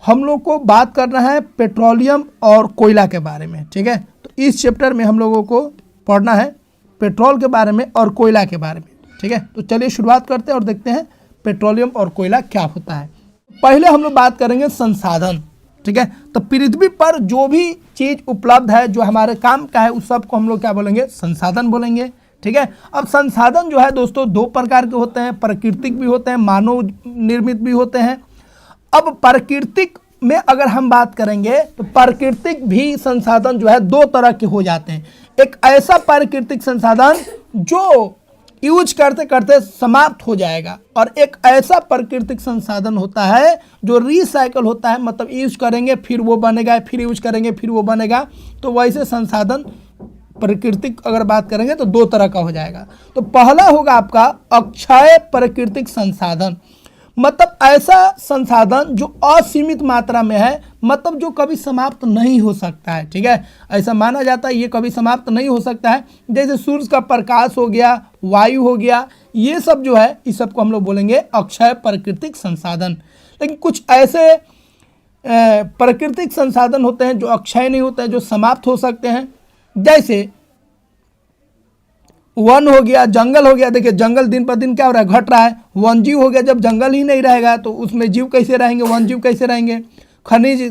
हम लोग को बात करना है पेट्रोलियम और कोयला के बारे में, ठीक है। तो इस चैप्टर में हम लोगों को पढ़ना है पेट्रोल के बारे में और कोयला के बारे में, ठीक है। तो चलिए शुरुआत करते हैं और देखते हैं पेट्रोलियम और कोयला क्या होता है। पहले हम लोग बात करेंगे संसाधन, ठीक है। तो पृथ्वी पर जो भी चीज़ उपलब्ध है जो हमारे काम का है उस सब को हम लोग क्या बोलेंगे, संसाधन बोलेंगे, ठीक है। अब संसाधन जो है दोस्तों दो प्रकार के होते हैं, प्राकृतिक भी होते हैं, मानव निर्मित भी होते हैं। अब प्राकृतिक में अगर हम बात करेंगे तो प्राकृतिक भी संसाधन जो है दो तरह के हो जाते हैं। एक ऐसा प्राकृतिक संसाधन जो यूज करते करते समाप्त हो जाएगा और एक ऐसा प्राकृतिक संसाधन होता है जो रिसाइकल होता है, मतलब यूज करेंगे फिर वो बनेगा, फिर यूज करेंगे फिर वो बनेगा। तो वैसे संसाधन प्राकृतिक अगर बात करेंगे तो दो तरह का हो जाएगा। तो पहला होगा आपका अक्षय प्राकृतिक संसाधन, मतलब ऐसा संसाधन जो असीमित मात्रा में है, मतलब जो कभी समाप्त नहीं हो सकता है, ठीक है। ऐसा माना जाता है ये कभी समाप्त नहीं हो सकता है, जैसे सूर्य का प्रकाश हो गया, वायु हो गया, ये सब जो है इस सब को हम लोग बोलेंगे अक्षय प्राकृतिक संसाधन। लेकिन कुछ ऐसे प्राकृतिक संसाधन होते हैं जो अक्षय नहीं होते हैं, जो समाप्त हो सकते हैं, जैसे वन हो गया, जंगल हो गया। देखिए जंगल दिन पर दिन क्या हो रहा है, घट रहा है। वन जीव हो गया, जब जंगल ही नहीं रहेगा तो उसमें जीव कैसे रहेंगे, वन जीव कैसे रहेंगे। खनिज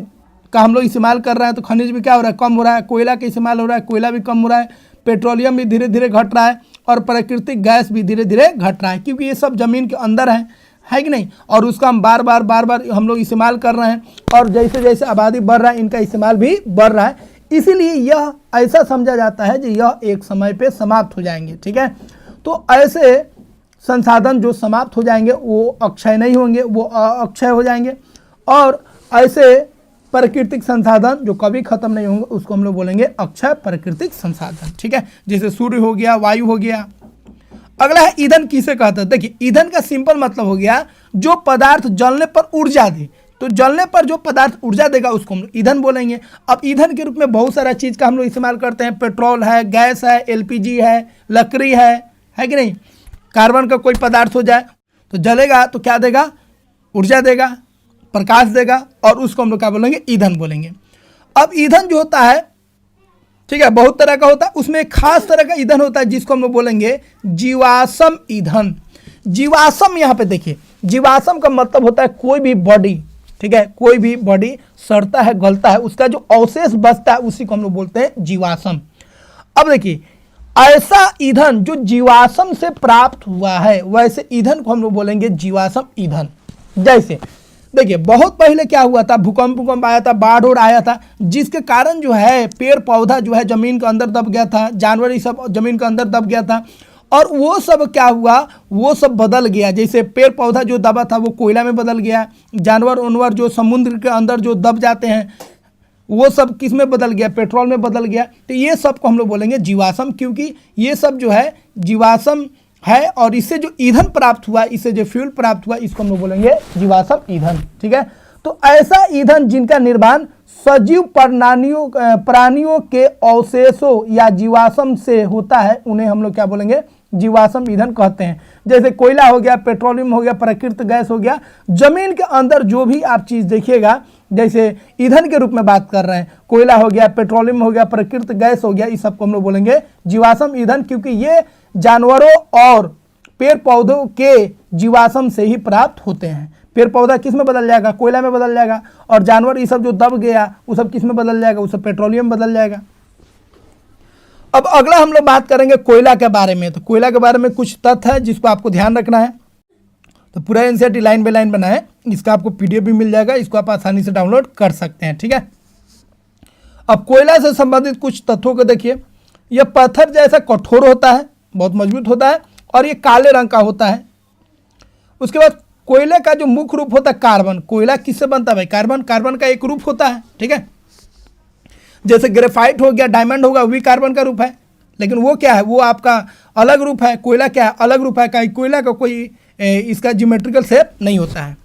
का हम लोग इस्तेमाल कर रहे हैं तो खनिज भी क्या हो रहा है, कम हो रहा है। कोयला का इस्तेमाल हो रहा है, कोयला भी कम हो रहा है। पेट्रोलियम भी धीरे धीरे घट रहा है और प्राकृतिक गैस भी धीरे धीरे घट रहा है, क्योंकि ये सब जमीन के अंदर है कि नहीं। और उसका हम बार बार हम लोग इस्तेमाल कर रहे हैं और जैसे जैसे आबादी बढ़ रहा है इनका इस्तेमाल भी बढ़ रहा है। इसीलिए यह ऐसा समझा जाता है कि यह एक समय पे समाप्त हो जाएंगे, ठीक है। तो ऐसे संसाधन जो समाप्त हो जाएंगे वो अक्षय नहीं होंगे, वो अक्षय हो जाएंगे। और ऐसे प्राकृतिक संसाधन जो कभी खत्म नहीं होंगे उसको हम लोग बोलेंगे अक्षय प्राकृतिक संसाधन, ठीक है। जैसे सूर्य हो गया, वायु हो गया। अगला है ईंधन किसे कहते हैं। देखिए ईंधन का सिंपल मतलब हो गया जो पदार्थ जलने पर ऊर्जा दे, तो जलने पर जो पदार्थ ऊर्जा देगा उसको हम ईंधन बोलेंगे। अब ईंधन के रूप में बहुत सारा चीज़ का हम लोग इस्तेमाल करते हैं, पेट्रोल है, गैस है, एलपीजी है, लकड़ी है कि नहीं। कार्बन का कोई पदार्थ हो जाए तो जलेगा तो क्या देगा, ऊर्जा देगा, प्रकाश देगा, और उसको हम लोग क्या बोलेंगे, ईंधन बोलेंगे। अब ईंधन जो होता है, ठीक है, बहुत तरह का होता है, उसमें एक खास तरह का ईंधन होता है जिसको हम लोग बोलेंगे जीवाश्म ईंधन। जीवाश्म, यहाँ पे देखिए जीवाश्म का मतलब होता है कोई भी बॉडी, ठीक है, कोई भी बॉडी सड़ता है, गलता है, उसका जो अवशेष बचता है उसी को हम लोग बोलते हैं जीवाश्म। अब देखिए ऐसा ईंधन जो जीवाश्म से प्राप्त हुआ है वैसे ईंधन को हम लोग बोलेंगे जीवाश्म ईंधन। जैसे देखिए बहुत पहले क्या हुआ था, भूकंप आया था, बाढ़ और आया था, जिसके कारण जो है पेड़ पौधा जो है जमीन के अंदर दब गया था, जानवर ये सब जमीन के अंदर दब गया था, और वो सब क्या हुआ, वो सब बदल गया। जैसे पेड़ पौधा जो दबा था वो कोयला में बदल गया, जानवर उनवर जो समुद्र के अंदर जो दब जाते हैं वो सब किस में बदल गया, पेट्रोल में बदल गया। तो ये सब को हम लोग बोलेंगे जीवाश्म, क्योंकि ये सब जो है जीवाश्म है और इससे जो ईंधन प्राप्त हुआ, इससे जो फ्यूल प्राप्त हुआ, इसको हम लोग बोलेंगे जीवाश्म ईंधन, ठीक है। तो ऐसा ईंधन जिनका निर्माण सजीव प्राणियों के अवशेषों या जीवाश्म से होता है उन्हें हम लोग क्या बोलेंगे, जीवाश्म ईंधन कहते हैं। जैसे कोयला हो गया, पेट्रोलियम हो गया, प्राकृतिक गैस हो गया, जमीन के अंदर जो भी आप चीज़ देखिएगा जैसे ईंधन के रूप में बात कर रहे हैं, कोयला हो गया, पेट्रोलियम हो गया, प्राकृतिक गैस हो गया, इस सबको हम लोग बोलेंगे जीवाश्म ईंधन, क्योंकि ये जानवरों और पेड़ पौधों के जीवाश्म से ही प्राप्त होते हैं। पेड़ पौधा किस में बदल जाएगा, कोयला में बदल जाएगा, और जानवर ये सब जो दब गया वो सब किस में बदल जाएगा, वो सब पेट्रोलियम बदल जाएगा। अब अगला हम लोग बात करेंगे कोयला के बारे में। तो कोयला के बारे में कुछ तथ्य है जिसको आपको ध्यान रखना है। तो पूरा एनसीईआरटी लाइन बाय लाइन बना है, इसका आपको पीडीएफ भी मिल जाएगा, इसको आप आसानी से डाउनलोड कर सकते हैं, ठीक है। अब कोयला से संबंधित कुछ तथ्यों को देखिए। यह पत्थर जैसा कठोर होता है, बहुत मजबूत होता है, और ये काले रंग का होता है। उसके बाद कोयले का जो मुख्य रूप होता है कार्बन। कोयला किससे बनता है भाई, कार्बन का एक रूप होता है, ठीक है। जैसे ग्रेफाइट हो गया, डायमंड होगा, वो भी कार्बन का रूप है, लेकिन वो क्या है, वो आपका अलग रूप है। कोयला क्या है, अलग रूप है, कोयला का कोई इसका ज्योमेट्रिकल शेप नहीं होता है।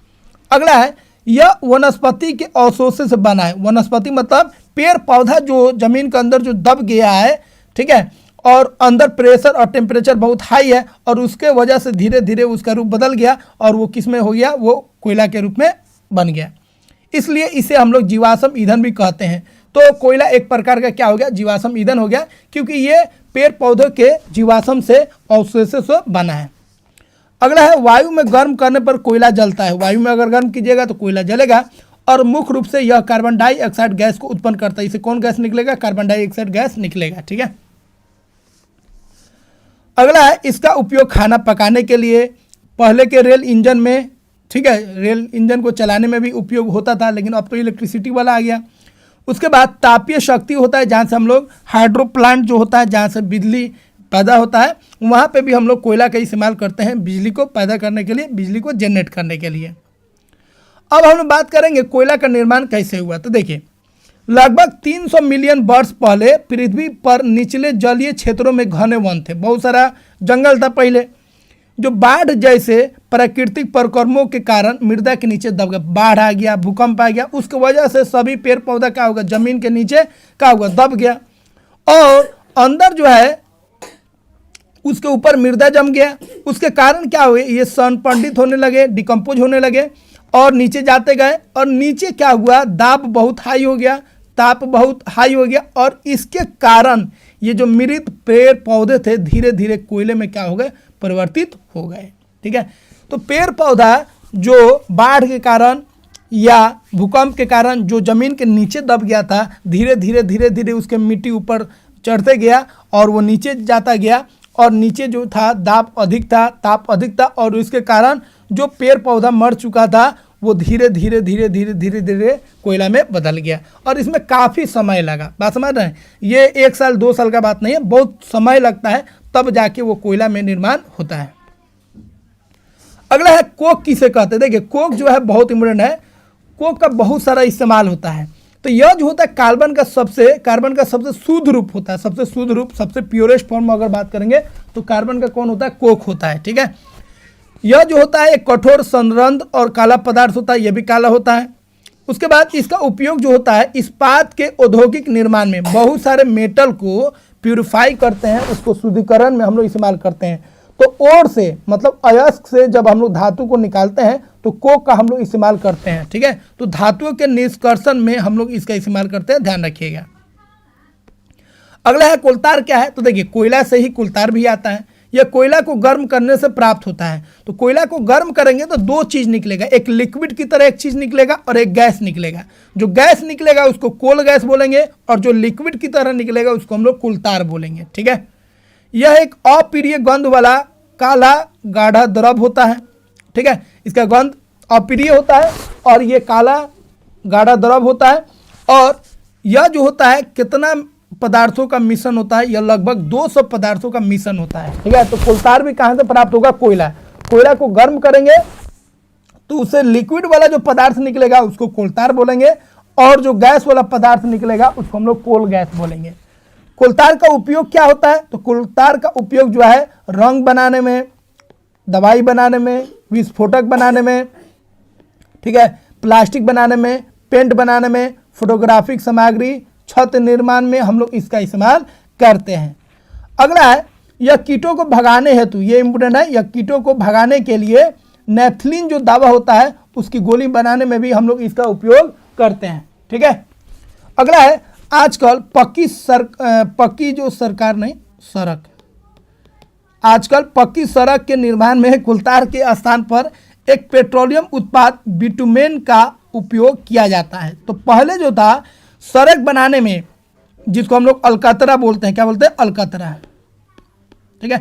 अगला है यह वनस्पति के अवशोषण से बना है। वनस्पति मतलब पेड़ पौधा जो जमीन के अंदर जो दब गया है, ठीक है, और अंदर प्रेशर और टेम्परेचर बहुत हाई है और उसके वजह से धीरे धीरे उसका रूप बदल गया और वो किस में हो गया, वो कोयला के रूप में बन गया। इसलिए इसे हम लोग जीवाश्म ईंधन भी कहते हैं। तो कोयला एक प्रकार का क्या हो गया, जीवाश्म ईंधन हो गया, क्योंकि ये पेड़ पौधों के जीवाश्म से अवशेषों से बना है। अगला है वायु में गर्म करने पर कोयला जलता है। वायु में अगर गर्म कीजिएगा तो कोयला जलेगा और मुख्य रूप से यह कार्बन डाइऑक्साइड गैस को उत्पन्न करता है। इसे कौन गैस निकलेगा, कार्बन डाइऑक्साइड गैस निकलेगा। ठीक है। अगला है इसका उपयोग खाना पकाने के लिए, पहले के रेल इंजन में, ठीक है, रेल इंजन को चलाने में भी उपयोग होता था, लेकिन अब तो इलेक्ट्रिसिटी वाला आ गया। उसके बाद तापीय शक्ति होता है, जहाँ से हम लोग हाइड्रो प्लांट जो होता है, जहाँ से बिजली पैदा होता है, वहाँ पे भी हम लोग कोयला का इस्तेमाल करते हैं बिजली को पैदा करने के लिए, बिजली को जनरेट करने के लिए। अब हम लोग बात करेंगे कोयला का निर्माण कैसे हुआ। तो देखिए, लगभग 300 मिलियन वर्ष पहले पृथ्वी पर निचले जलीय क्षेत्रों में घने वन थे, बहुत सारा जंगल था पहले, जो बाढ़ जैसे प्राकृतिक प्रक्रमों के कारण मृदा के नीचे दब गया। बाढ़ आ गया, भूकंप आ गया, उसकी वजह से सभी पेड़ पौधा क्या होगा, जमीन के नीचे क्या होगा, दब गया, और अंदर जो है उसके ऊपर मृदा जम गया। उसके कारण क्या हुए, ये संपंडित होने लगे, डिकम्पोज होने लगे और नीचे जाते गए, और नीचे क्या हुआ, दाब बहुत हाई हो गया, ताप बहुत हाई हो गया, और इसके कारण ये जो मृत पेड़ पौधे थे धीरे धीरे कोयले में क्या हो गए, परिवर्तित हो गए। ठीक है। तो पेड़ पौधा जो बाढ़ के कारण या भूकंप के कारण जो जमीन के नीचे दब गया था, धीरे धीरे उसके मिट्टी ऊपर चढ़ते गया और वो नीचे जाता गया, और नीचे जो था दाब अधिक था, ताप अधिक था, और इसके कारण जो पेड़ पौधा मर चुका था वो धीरे धीरे कोयला में बदल गया। और इसमें काफ़ी समय लगा, बात समझ रहे हैं, ये 1 साल 2 साल का बात नहीं है, बहुत समय लगता है, तब जाके वो कोयला में निर्माण होता है। अगला है कोक किसे कहते हैं। देखिए, कोक जो है बहुत इंपॉर्टेंट है, कोक का बहुत सारा इस्तेमाल होता है। तो यह जो होता है कार्बन का सबसे शुद्ध रूप होता है, सबसे शुद्ध रूप, सबसे प्योरेस्ट फॉर्म अगर बात करेंगे तो कार्बन का कौन होता है, कोक होता है। ठीक है। यह जो होता है एक कठोर संरंध्र और काला पदार्थ होता है, यह भी काला होता है। उसके बाद इसका उपयोग जो होता है इस्पात के औद्योगिक निर्माण में, बहुत सारे मेटल को प्यूरिफाई करते हैं, उसको शुद्धिकरण में हम लोग इस्तेमाल करते हैं। तो ओर से मतलब अयस्क से जब हम लोग धातु को निकालते हैं तो कोक का हम लोग इस्तेमाल करते हैं। ठीक है। तो धातुओं के निष्कर्षण में हम लोग इसका इस्तेमाल करते हैं, ध्यान रखिएगा। अगला है कोलतार क्या है। तो देखिए, कोयला से ही कोलतार भी आता है। यह कोयला को गर्म करने से प्राप्त होता है। तो कोयला को गर्म करेंगे तो 2 चीज़ निकलेगा, एक लिक्विड की तरह एक चीज़ निकलेगा और एक गैस निकलेगा। जो गैस निकलेगा उसको कोल गैस बोलेंगे, और जो लिक्विड की तरह निकलेगा उसको हम लोग कोलतार बोलेंगे। ठीक है। यह एक अप्रिय गंध वाला काला गाढ़ा द्रव होता है। ठीक है। इसका गंध अप्रिय होता है और ये काला गाढ़ा द्रव होता है, और यह जो होता है कितना पदार्थों का मिश्रण होता है, यह लगभग 200 पदार्थों का मिश्रण होता है। ठीक है। तो कोलतार भी कहाँ से प्राप्त होगा, कोयला। कोयला को गर्म करेंगे तो उससे लिक्विड वाला जो पदार्थ निकलेगा उसको कोलतार बोलेंगे, और जो गैस वाला पदार्थ निकलेगा उसको हम लोग कोल गैस बोलेंगे। कोलतार का उपयोग क्या होता है, तो कोलतार का उपयोग जो है रंग बनाने में, दवाई बनाने में, विस्फोटक बनाने में, ठीक है, प्लास्टिक बनाने में, पेंट बनाने में, फोटोग्राफिक सामग्री, छत निर्माण में हम लोग इसका इस्तेमाल करते हैं। अगला है यह कीटों को भगाने हेतु, ये इंपोर्टेंट है, यह कीटों को भगाने के लिए नेफ्थलीन जो दवा होता है उसकी गोली बनाने में भी हम लोग इसका उपयोग करते हैं। ठीक है। अगला है आजकल आजकल पक्की सड़क के निर्माण में कोलतार के स्थान पर एक पेट्रोलियम उत्पाद बिटुमेन का उपयोग किया जाता है। तो पहले जो था सड़क बनाने में, जिसको हम लोग अलकतरा बोलते हैं, क्या बोलते हैं, अलकतरा। ठीक है।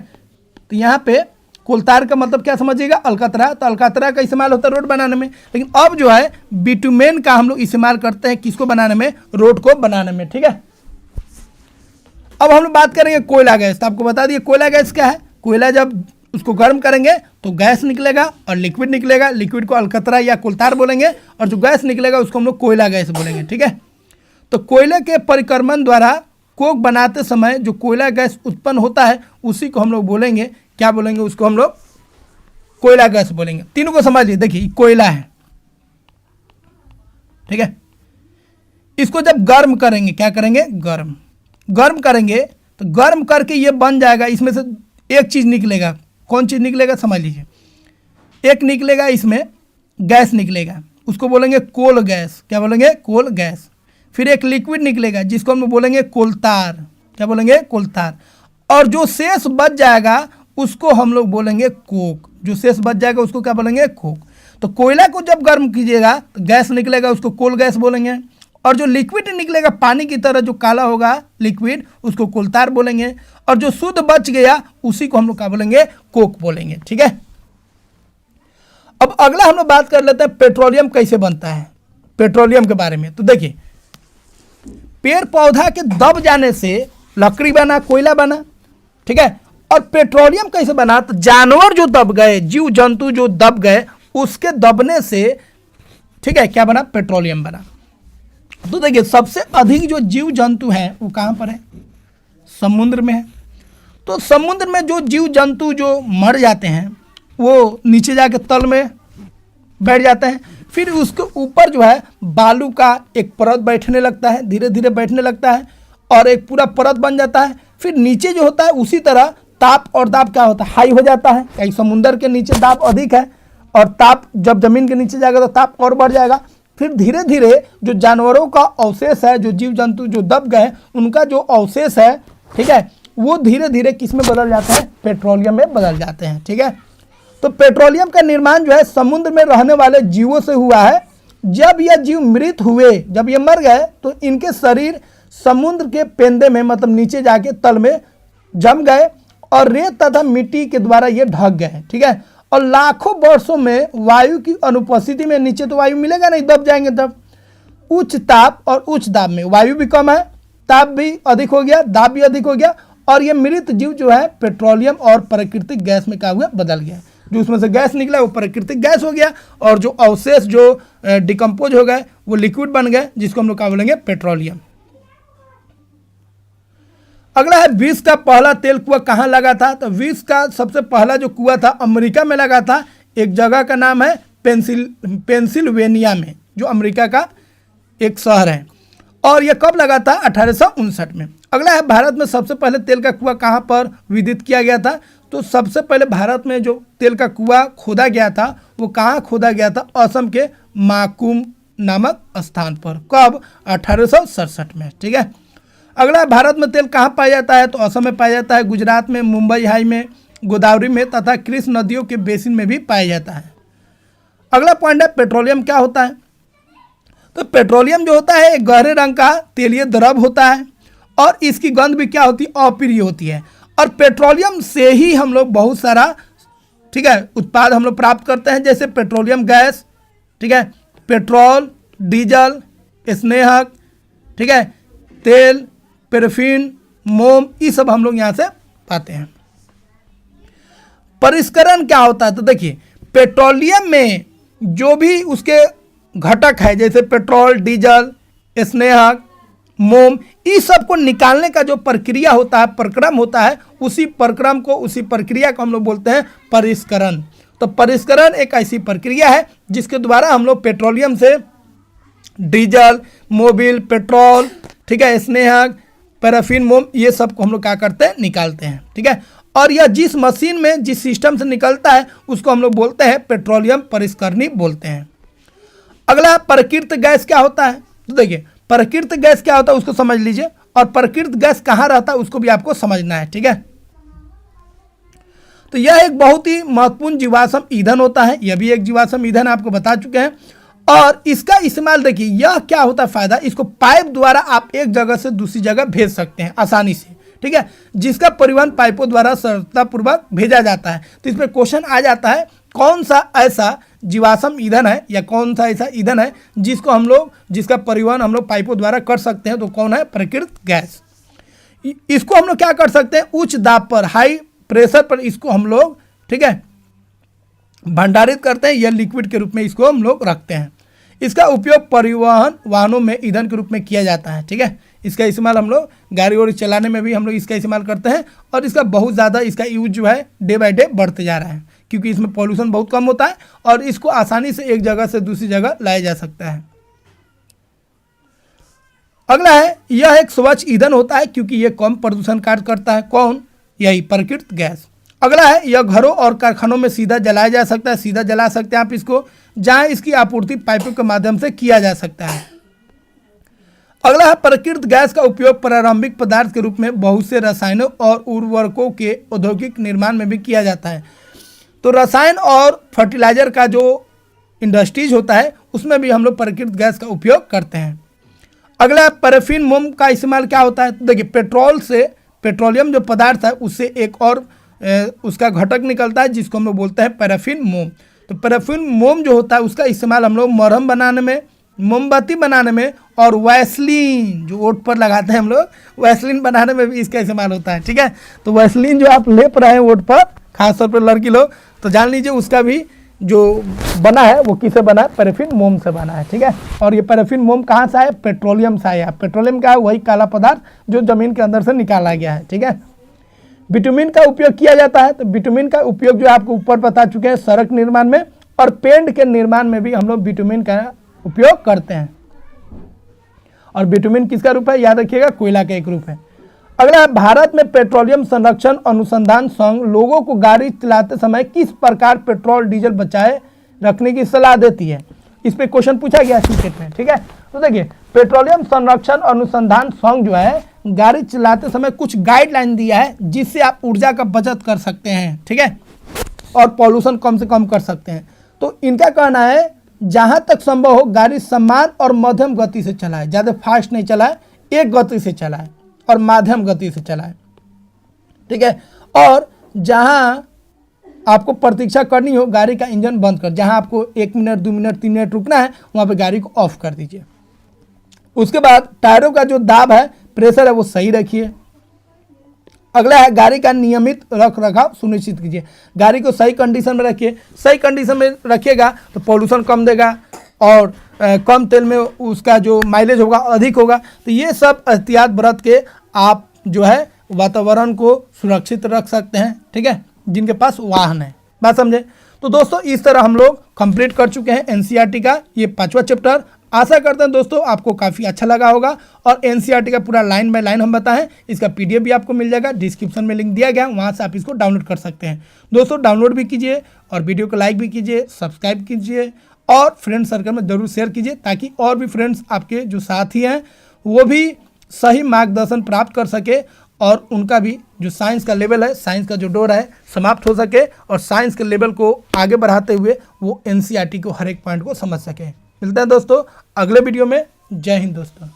तो यहाँ पे कोलतार का मतलब क्या समझिएगा, अलकतरा। तो अलकतरा का इस्तेमाल होता है रोड बनाने में, लेकिन अब जो है बिटुमेन का हम लोग इस्तेमाल करते हैं, किसको बनाने में, रोड को बनाने में। ठीक है। अब हम लोग बात करेंगे कोयला गैस। तो आपको बता दिए कोयला गैस क्या है। कोयला जब उसको गर्म करेंगे तो गैस निकलेगा और लिक्विड निकलेगा, लिक्विड को अलकतरा या कोलतार बोलेंगे, और जो गैस निकलेगा उसको हम लोग कोयला गैस बोलेंगे। ठीक है। तो कोयले के परिक्रमण द्वारा कोक बनाते समय जो कोयला गैस उत्पन्न होता है उसी को हम लोग बोलेंगे, क्या बोलेंगे, उसको हम लोग कोयला गैस बोलेंगे। तीनों को समझिए। देखिए, कोयला है, ठीक है, इसको जब गर्म करेंगे, क्या करेंगे, गर्म करेंगे, तो गर्म करके ये बन जाएगा। इसमें से एक चीज़ निकलेगा, कौन चीज़ निकलेगा समझ लीजिए, एक निकलेगा इसमें गैस निकलेगा, उसको बोलेंगे कोल गैस। क्या बोलेंगे? Coal gas. फिर एक लिक्विड निकलेगा जिसको हम लोग बोलेंगे कोलतार। क्या बोलेंगे? कोलतार। और जो शेष बच जाएगा उसको हम लोग बोलेंगे कोक। जो शेष बच जाएगा उसको क्या बोलेंगे? कोक। तो कोयला को जब गर्म कीजिएगा तो गैस निकलेगा, उसको कोल गैस बोलेंगे। और जो लिक्विड निकलेगा पानी की तरह जो काला होगा लिक्विड, उसको कोलतार बोलेंगे। और जो शुद्ध बच गया उसी को हम लोग क्या बोलेंगे? कोक बोलेंगे। ठीक है। अब अगला हम लोग बात कर लेते हैं पेट्रोलियम कैसे बनता है, पेट्रोलियम के बारे में। तो देखिए, पेड़ पौधा के दब जाने से लकड़ी बना, कोयला बना। ठीक है। और पेट्रोलियम कैसे बना? तो जानवर जो दब गए, जीव जंतु जो दब गए, उसके दबने से, ठीक है, क्या बना? पेट्रोलियम बना। तो देखिए, सबसे अधिक जो जीव जंतु हैं वो कहाँ पर है? समुद्र में है। तो समुद्र में जो जीव जंतु जो मर जाते हैं वो नीचे जाके तल में बैठ जाते हैं। फिर उसके ऊपर जो है बालू का एक परत बैठने लगता है, धीरे धीरे बैठने लगता है और एक पूरा परत बन जाता है। फिर नीचे जो होता है उसी तरह ताप और दाब क्या होता है? हाई हो जाता है। कहीं समुद्र के नीचे दाब अधिक है और ताप जब जमीन के नीचे जाएगा तो ताप और बढ़ जाएगा। फिर धीरे धीरे जो जानवरों का अवशेष है, जो जीव जंतु जो दब गए उनका जो अवशेष है, ठीक है, वो धीरे धीरे किस में बदल जाता है? पेट्रोलियम में बदल जाते हैं। ठीक है। तो पेट्रोलियम का निर्माण जो है समुद्र में रहने वाले जीवों से हुआ है। जब यह जीव मृत हुए, जब ये मर गए, तो इनके शरीर समुद्र के पेंदे में, मतलब नीचे जाके तल में जम गए और रेत तथा मिट्टी के द्वारा ये ढक गए। ठीक है। और लाखों वर्षों में वायु की अनुपस्थिति में, नीचे तो वायु मिलेगा नहीं, दब जाएंगे तब, उच्च ताप और उच्च दाब में वायु भी कम है, ताप भी अधिक हो गया, दाब भी अधिक हो गया और ये मृत जीव जो है पेट्रोलियम और प्राकृतिक गैस में क्या हुआ? बदल गया। जो उसमें से गैस निकला वो प्राकृतिक गैस हो गया और जो अवशेष जो डिकम्पोज हो गए वो लिक्विड बन गए, जिसको हम लोग क्या बोलेंगे? पेट्रोलियम। अगला है विश्व का पहला तेल कुआं कहाँ लगा था? तो विश्व का सबसे पहला जो कुआं था अमेरिका में लगा था। एक जगह का नाम है पेंसिल्वेनिया में, जो अमेरिका का एक शहर है। और यह कब लगा था? 1859 में। अगला है भारत में सबसे पहले तेल का कुआं कहाँ पर विदित किया गया था? तो सबसे पहले भारत में जो तेल का कुआं खोदा गया था वो कहाँ खोदा गया था? असम के माकुम नामक स्थान पर। कब? 1867 में। ठीक है। अगला, भारत में तेल कहाँ पाया जाता है? तो असम में पाया जाता है, गुजरात में, मुंबई हाई में, गोदावरी में तथा कृष्ण नदियों के बेसिन में भी पाया जाता है। अगला पॉइंट है पेट्रोलियम क्या होता है? तो पेट्रोलियम जो होता है एक गहरे रंग का तेलीय द्रव होता है और इसकी गंध भी क्या होती है? अप्रिय होती है। और पेट्रोलियम से ही हम लोग बहुत सारा, ठीक है, उत्पाद हम लोग प्राप्त करते हैं, जैसे पेट्रोलियम गैस, ठीक है, पेट्रोल, डीजल, स्नेहक, ठीक है, तेल, पैराफिन, मोम, ये सब हम लोग यहाँ से पाते हैं। परिष्करण क्या होता है? तो देखिए, पेट्रोलियम में जो भी उसके घटक है, जैसे पेट्रोल, डीजल, स्नेहक, मोम, इस सब को निकालने का जो प्रक्रिया होता है, प्रक्रम होता है, उसी प्रक्रम को, उसी प्रक्रिया को हम लोग बोलते हैं परिष्करण। तो परिष्करण एक ऐसी प्रक्रिया है जिसके द्वारा हम लोग पेट्रोलियम से डीजल, मोबिल, पेट्रोल, ठीक है, स्नेहक, पैराफिन, मोम, ये सब को हम लोग क्या करते हैं? निकालते हैं। ठीक है। और यह जिस मशीन में, जिस सिस्टम से निकलता है उसको हम लोग बोलते हैं पेट्रोलियम परिष्करणी बोलते हैं। अगला, प्राकृतिक गैस क्या होता है? तो देखिए, प्राकृतिक गैस क्या होता है उसको समझ लीजिए, और प्राकृतिक गैस कहाँ रहता है उसको भी आपको समझना है। ठीक है। तो यह एक बहुत ही महत्वपूर्ण जीवाश्म ईंधन होता है। यह भी एक जीवाश्म ईंधन आपको बता चुके हैं। और इसका इस्तेमाल देखिए, यह क्या होता है फायदा, इसको पाइप द्वारा आप एक जगह से दूसरी जगह भेज सकते हैं आसानी से। ठीक है। जिसका परिवहन पाइपों द्वारा सरलतापूर्वक भेजा जाता है। तो इसमें क्वेश्चन आ जाता है, कौन सा ऐसा जीवाश्म ईंधन है या कौन सा ऐसा ईंधन है जिसको हम लोग, जिसका परिवहन हम लोग पाइपों द्वारा कर सकते हैं? तो कौन है? प्राकृतिक गैस। इसको हम लोग क्या कर सकते हैं? उच्च दाब पर, हाई प्रेशर पर इसको हम लोग, ठीक है, भंडारित करते हैं या लिक्विड के रूप में इसको हम लोग रखते हैं। इसका उपयोग परिवहन वाहनों में ईंधन के रूप में किया जाता है। ठीक है। इसका इस्तेमाल हम लोग गाड़ी वाड़ी चलाने में भी हम लोग इसका इस्तेमाल करते हैं और इसका बहुत ज़्यादा, इसका यूज जो है डे बाय डे बढ़ते जा रहा है, क्योंकि इसमें पॉल्यूशन बहुत कम होता है और इसको आसानी से एक जगह से दूसरी जगह लाया जा सकता है। अगला है, यह एक स्वच्छ ईंधन होता है क्योंकि यह कम प्रदूषण कार्य करता है। कौन? यही प्राकृतिक गैस। अगला है, यह घरों और कारखानों में सीधा जलाया जा सकता है, सीधा जला सकते हैं आप इसको। जहां इसकी आपूर्ति पाइपों के माध्यम से किया जा सकता है। अगला है प्रकृत गैस का उपयोग प्रारंभिक पदार्थ के रूप में बहुत से रसायनों और उर्वरकों के औद्योगिक निर्माण में भी किया जाता है। तो रसायन और फर्टिलाइजर का जो इंडस्ट्रीज होता है उसमें भी हम लोग प्रकृत गैस का उपयोग करते हैं। अगला पैराफिन मोम का इस्तेमाल क्या होता है, तो देखिए पेट्रोल से पेट्रोलियम जो पदार्थ है उससे एक और उसका घटक निकलता है जिसको हम लोग बोलते हैं पैराफिन मोम। तो पैराफिन मोम जो होता है उसका इस्तेमाल हम लोग मरहम बनाने में, मोमबत्ती बनाने में और वैसलीन जो ओठ पर लगाते हैं हम लोग वैसलीन बनाने में भी इसका इस्तेमाल होता है। ठीक है, तो वैसलीन जो आप लेप रहे हैं ओठ पर, खासतौर पर लड़की लोग, तो जान लीजिए उसका भी जो बना है वो किससे बना है, पैराफिन मोम से बना है। ठीक है, और ये पैराफिन मोम कहाँ से है, पेट्रोलियम से आया। पेट्रोलियम का है वही काला पदार्थ जो जमीन के अंदर से निकाला गया है। ठीक है, बिटुमिन का उपयोग किया जाता है। तो बिटुमिन का उपयोग जो आपको ऊपर बता चुके हैं सड़क निर्माण में और पेंट के निर्माण में भी हम लोग बिटुमिन का उपयोग करते हैं। और बिटुमिन किसका रूप है, याद रखिएगा, कोयला का एक रूप है। अगला, भारत में पेट्रोलियम संरक्षण अनुसंधान संघ लोगों को गाड़ी चलाते समय किस प्रकार पेट्रोल डीजल बचाए रखने की सलाह देती है। इस पे क्वेश्चन पूछा गया सीटेट में। ठीक है, तो देखिए पेट्रोलियम संरक्षण अनुसंधान संघ जो है गाड़ी चलाते समय कुछ गाइडलाइन दिया है जिससे आप ऊर्जा का बचत कर सकते हैं। ठीक है, और पॉल्यूशन कम से कम कर सकते हैं। तो इनका कहना है जहां तक संभव हो गाड़ी समान और मध्यम गति से चलाए, ज़्यादा फास्ट नहीं चलाए, एक गति से चलाए और मध्यम गति से चलाए। ठीक है, और जहां आपको प्रतीक्षा करनी हो गाड़ी का इंजन बंद कर, जहां आपको 1 मिनट 2 मिनट 3 मिनट रुकना है वहां पे गाड़ी को ऑफ कर दीजिए। उसके बाद टायरों का जो दाब है, प्रेशर है, वो सही रखिए। अगला है गाड़ी का नियमित रख रखाव सुनिश्चित कीजिए। गाड़ी को सही कंडीशन में रखिए। सही कंडीशन में रखिएगा तो पॉल्यूशन कम देगा और कम तेल में उसका जो माइलेज होगा अधिक होगा। तो ये सब एहतियात बरत के आप जो है वातावरण को सुरक्षित रख सकते हैं। ठीक है, जिनके पास वाहन है, बात समझे। तो दोस्तों इस तरह हम लोग कंप्लीट कर चुके हैं एनसीईआरटी का ये 5वां चैप्टर। आशा करते हैं दोस्तों आपको काफ़ी अच्छा लगा होगा और एनसीईआरटी का पूरा लाइन बाय लाइन हम बताएं। इसका पीडीएफ भी आपको मिल जाएगा, डिस्क्रिप्शन में लिंक दिया गया, वहाँ से आप इसको डाउनलोड कर सकते हैं। दोस्तों डाउनलोड भी कीजिए और वीडियो को लाइक भी कीजिए, सब्सक्राइब कीजिए और फ्रेंड सर्कल में ज़रूर शेयर कीजिए ताकि और भी फ्रेंड्स आपके जो साथी हैं वो भी सही मार्गदर्शन प्राप्त कर सके और उनका भी जो साइंस का लेवल है, साइंस का जो डोर है समाप्त हो सके और साइंस के लेवल को आगे बढ़ाते हुए वो एनसीईआरटी को हर एक पॉइंट को समझ सके। मिलते हैं दोस्तों अगले वीडियो में। जय हिंद दोस्तों।